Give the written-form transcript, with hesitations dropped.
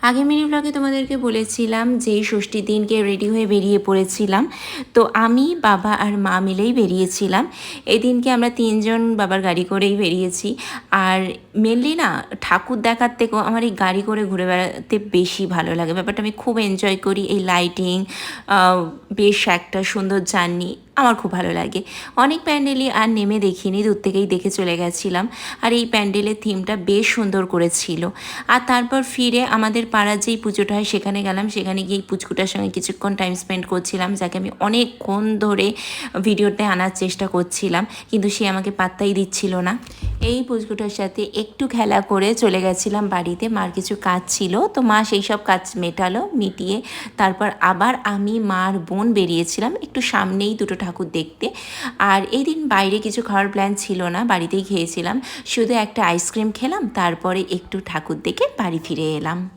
আগে মিনি ব্লগে তোমাদেরকে বলেছিলাম যে ষষ্ঠীর দিনকে রেডি হয়ে বেরিয়ে পড়েছিলাম। তো আমি, বাবা আর মা মিলেই বেরিয়েছিলাম। এই দিনকে আমরা তিনজন বাবার গাড়ি করেই বেরিয়েছি। আর মেনলি না, ঠাকুর দেখার থেকেও আমার এই গাড়ি করে ঘুরে বেড়াতে বেশি ভালো লাগে। ব্যাপারটা আমি খুব এনজয় করি। এই লাইটিং, বেশ একটা সুন্দর জার্নি আমার খুব ভালো লাগে। অনেক প্যান্ডেলই আর নেমে দেখিনি, দূর থেকেই দেখে চলে গেছিলাম। আর এই প্যান্ডেলের থিমটা বেশ সুন্দর করেছিল। আর তারপর ফিরে আমাদের পাড়ার যেই পুজোটা হয় সেখানে গেলাম। সেখানে গিয়ে পুচকুটার সঙ্গে কিছুক্ষণ টাইম স্পেন্ড করছিলাম, যাকে আমি অনেকক্ষণ ধরে ভিডিওতে আনার চেষ্টা করছিলাম, কিন্তু সে আমাকে পাত্তাই দিচ্ছিল না। এই পুচকুটার সাথে একটু খেলা করে চলে গেছিলাম বাড়িতে। মার কিছু কাজ ছিল, তো মা সেই সব কাজ মিটিয়ে তারপর আবার আমি, মার বোন বেরিয়েছিলাম একটু সামনেই দুটো ঠাকুর দেখতে। আর এই দিন বাইরে কিছু খাওয়ার প্ল্যান ছিল না, বাড়িতেই খেয়েছিলাম। শুধু একটা আইসক্রিম খেলাম, তারপরে একটু ঠাকুর দেখে বাড়ি ফিরে এলাম।